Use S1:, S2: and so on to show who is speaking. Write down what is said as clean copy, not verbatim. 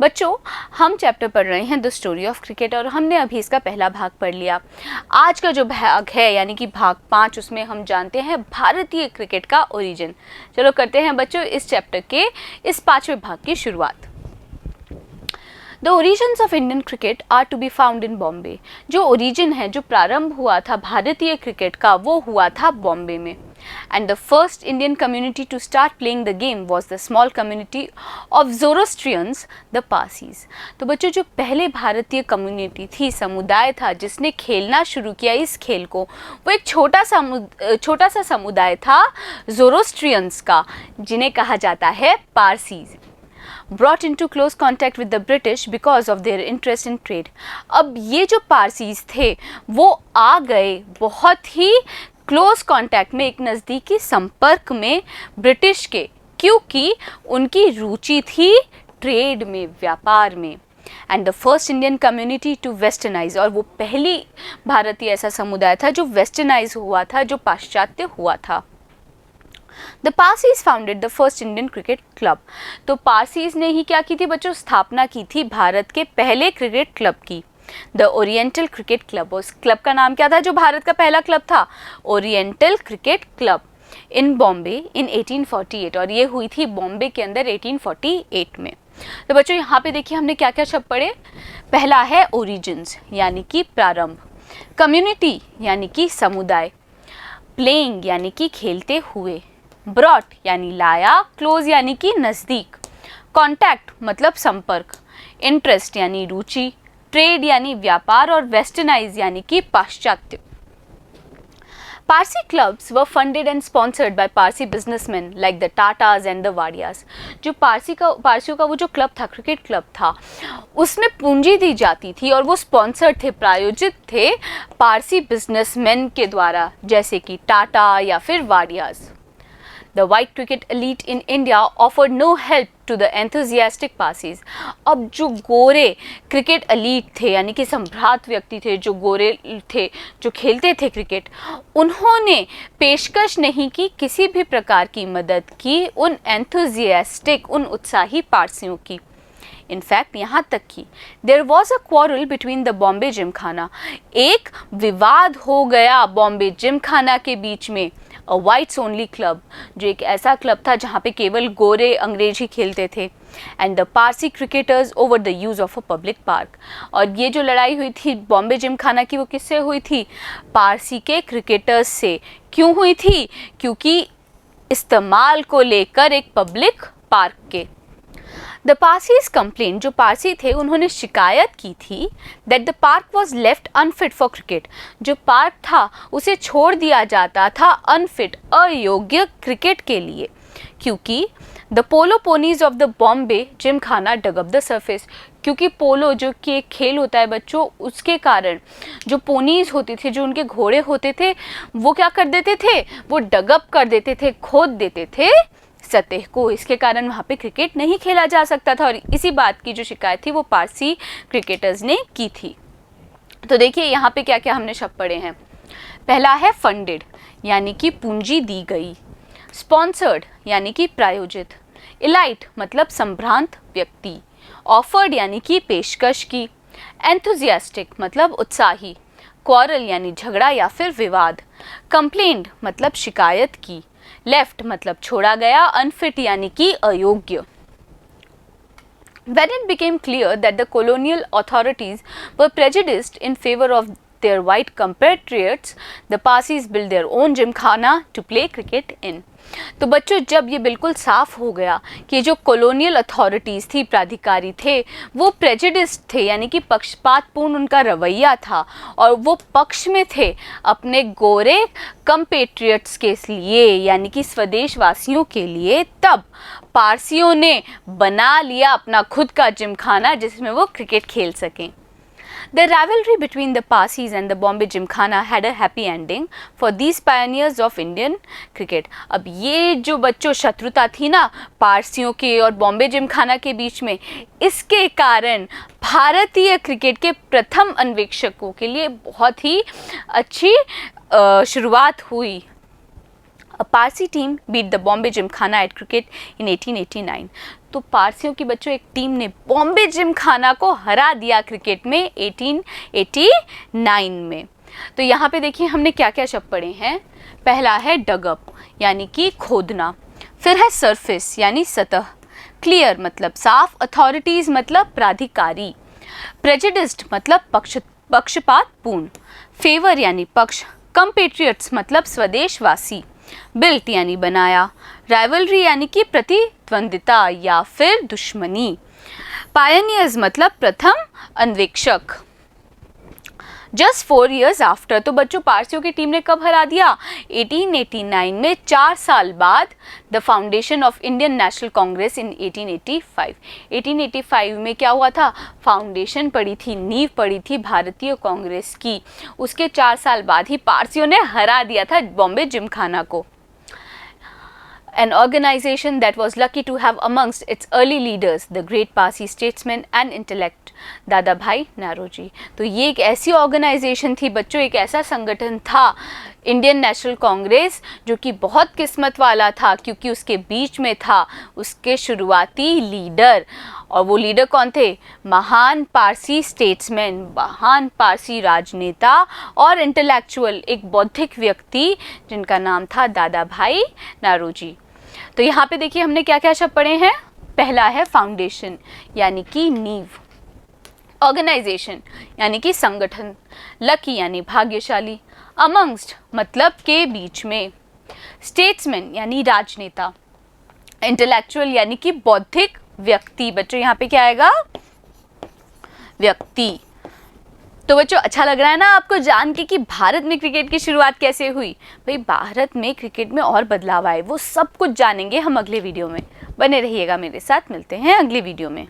S1: बच्चों, हम चैप्टर पढ़ रहे हैं द स्टोरी ऑफ क्रिकेट और हमने अभी इसका पहला भाग पढ़ लिया। आज का जो भाग है यानी कि भाग 5, उसमें हम जानते हैं भारतीय क्रिकेट का ओरिजिन। चलो करते हैं बच्चों इस चैप्टर के इस 5वें भाग की शुरुआत। The origins of Indian cricket are to be found in Bombay. जो ओरिजिन है, जो प्रारंभ हुआ था भारतीय क्रिकेट का, वो हुआ था बॉम्बे में। And the first Indian community to start playing the game was the small community of Zoroastrians, the Parsis। तो बच्चों, जो पहले भारतीय कम्युनिटी थी, समुदाय था जिसने खेलना शुरू किया इस खेल को, वो एक छोटा सा समुदाय था जोरोस्ट्रियंस का, जिन्हें कहा जाता है Parsis. Brought into close contact with the British because of their interest in trade। अब ये जो पारसीज थे वो आ गए बहुत ही क्लोज कांटेक्ट में, एक नज़दीकी संपर्क में ब्रिटिश के, क्योंकि उनकी रुचि थी ट्रेड में, व्यापार में। And the first Indian community to westernise, और वो पहली भारतीय ऐसा समुदाय था जो वेस्टर्नाइज हुआ था, जो पाश्चात्य हुआ था। The Parsis founded the first Indian cricket club. तो पारसीज ने ही क्या की थी बच्चों? स्थापना की थी भारत के पहले क्रिकेट क्लब की, द ओरिएंटल क्रिकेट क्लब। उस क्लब का नाम क्या था जो भारत का पहला क्लब था? Oriental cricket club in Bombay in 1848, और ये हुई थी बॉम्बे के अंदर 1848 में। तो बच्चों यहाँ पे देखिए हमने क्या क्या शब्द पढ़े। पहला है ओरिजिन्स यानी कि प्रारंभ, कम्युनिटी यानी कि समुदाय, प्लेइंग यानी कि खेलते हुए, ब्रॉट यानी लाया, क्लोज यानी कि नज़दीक, कॉन्टैक्ट मतलब संपर्क, इंटरेस्ट यानी रुचि, ट्रेड यानी व्यापार, और वेस्टर्नाइज यानी कि पाश्चात्य। Parsi clubs were funded and sponsored by Parsi businessman like the Tatas and the Wadias. जो पारसियों का वो जो क्लब था, क्रिकेट क्लब था, उसमें पूंजी दी जाती थी और वो स्पॉन्सर्ड थे, प्रायोजित थे पारसी बिजनेसमैन के द्वारा, जैसे कि टाटा या फिर वाडियास। The white cricket elite in India offered no help to the enthusiastic Parsis। अब जो गोरे क्रिकेट एलीट थे यानी कि सम्राट व्यक्ति थे, जो गोरे थे, जो खेलते थे क्रिकेट, उन्होंने पेशकश नहीं की किसी भी प्रकार की मदद की उन एंथुजियास्टिक, उन उत्साही पारसियों की। इनफैक्ट यहाँ तक कि there was a quarrel between the Bombay Gymkhana, एक विवाद हो गया बॉम्बे जिमखाना के बीच में, अ वाइट्स ओनली क्लब, जो एक ऐसा क्लब था जहाँ पे केवल गोरे अंग्रेज ही खेलते थे, and the Parsi cricketers over the use of a public park. और ये जो लड़ाई हुई थी बॉम्बे जिमखाना की, वो किससे हुई थी? पारसी के क्रिकेटर्स से। क्यों हुई थी? क्योंकि इस्तेमाल को लेकर एक पब्लिक पार्क के। द पारसीज कंप्लेन, जो पारसी थे उन्होंने शिकायत की थी that the park was left unfit for cricket. जो पार्क था उसे छोड़ दिया जाता था अनफिट, अयोग्य क्रिकेट के लिए, क्योंकि the polo ponies of the Bombay Gymkhana dug up the surface. क्योंकि पोलो जो कि एक खेल होता है बच्चों, उसके कारण जो पोनीज होती थी, जो उनके घोड़े होते थे, वो क्या कर देते थे? वो डगअप कर देते थे, खोद देते थे सतह को। इसके कारण वहाँ पे क्रिकेट नहीं खेला जा सकता था, और इसी बात की जो शिकायत थी वो पारसी क्रिकेटर्स ने की थी। तो देखिए यहाँ पे क्या क्या हमने शब्द पढ़े हैं। पहला है फंडेड यानी कि पूंजी दी गई, स्पॉन्सर्ड यानी कि प्रायोजित, इलाइट मतलब संभ्रांत व्यक्ति, ऑफर्ड यानी कि पेशकश की, एंथुजियास्टिक मतलब उत्साही, क्वारल यानी झगड़ा या फिर विवाद, कंप्लेंट मतलब शिकायत की, लेफ्ट मतलब छोड़ा गया, अनफिट यानी कि अयोग्य। When it became clear that the colonial authorities were prejudiced in favor of their white compatriots, the Parsis built their own gymkhana to play cricket in। तो बच्चों, जब ये बिल्कुल साफ हो गया कि जो कॉलोनियल अथॉरिटीज़ थी, प्राधिकारी थे, वो प्रेजुडिस्ड थे यानी कि पक्षपातपूर्ण उनका रवैया था, और वो पक्ष में थे अपने गोरे कंपेट्रियट्स के लिए यानी कि स्वदेशवासियों के लिए, तब पारसियों ने बना लिया अपना खुद का जिमखाना जिसमें वो क्रिकेट खेल सकें। The rivalry between the Parsis and the Bombay Gymkhana had a happy ending for these pioneers of Indian cricket। अब ये जो बच्चों शत्रुता थी ना पारसियों के और बॉम्बे जिमखाना के बीच में, इसके कारण भारतीय क्रिकेट के प्रथम अन्वेषकों के लिए बहुत ही अच्छी शुरुआत हुई। A Parsi team beat the Bombay Gymkhana at cricket in 1889. तो पारसियों की बच्चों एक टीम ने बॉम्बे जिमखाना को हरा दिया क्रिकेट में 1889 में। तो यहाँ पे देखिए हमने क्या क्या शब्द पढ़े हैं। पहला है डगअप यानी कि खोदना, फिर है सरफेस यानी सतह, क्लियर मतलब साफ, अथॉरिटीज मतलब प्राधिकारी, प्रेजुडिस्ड मतलब पक्षपातपूर्ण, फेवर यानी पक्ष, कंपेट्रियट्स मतलब स्वदेशवासी, बिल्ट यानी बनाया, राइवलरी यानी कि प्रतिद्वंदिता या फिर दुश्मनी, पायनियर्स मतलब प्रथम अन्वेषक। जस्ट 4 years आफ्टर, तो बच्चों पारसियों की टीम ने कब हरा दिया? 1889 में, 4 साल बाद। The foundation of Indian National Congress in 1885। 1885 में क्या हुआ था? फाउंडेशन पड़ी थी, नींव पड़ी थी भारतीय कांग्रेस की। उसके 4 साल बाद ही पारसियों ने हरा दिया था बॉम्बे जिमखाना को। An organization that was lucky to have amongst its early leaders the great Parsi statesman and intellect दादा भाई नारोजी। तो ये एक ऐसी ऑर्गेनाइजेशन थी बच्चों, एक ऐसा संगठन था इंडियन नेशनल कांग्रेस जो कि बहुत किस्मत वाला था, क्योंकि उसके बीच में था उसके शुरुआती लीडर। और वो लीडर कौन थे? महान पारसी स्टेट्समैन, महान पारसी राजनेता और इंटेलेक्चुअल, एक बौद्धिक व्यक्ति जिनका नाम था दादा भाई नारोजी। तो यहाँ पे देखिए हमने क्या क्या शब्द पढ़े हैं। पहला है फाउंडेशन यानी कि नींव, ऑर्गेनाइजेशन यानी कि संगठन, लकी यानी भाग्यशाली, अमंगस्ट मतलब के बीच में, स्टेट्समैन यानी राजनेता, इंटेलेक्चुअल यानी कि बौद्धिक व्यक्ति। बच्चों यहाँ पे क्या आएगा? व्यक्ति। तो बच्चों अच्छा लग रहा है ना आपको जान के कि भारत में क्रिकेट की शुरुआत कैसे हुई? भाई भारत में क्रिकेट में और बदलाव आए, वो सब कुछ जानेंगे हम अगले वीडियो में। बने रहिएगा मेरे साथ, मिलते हैं अगले वीडियो में।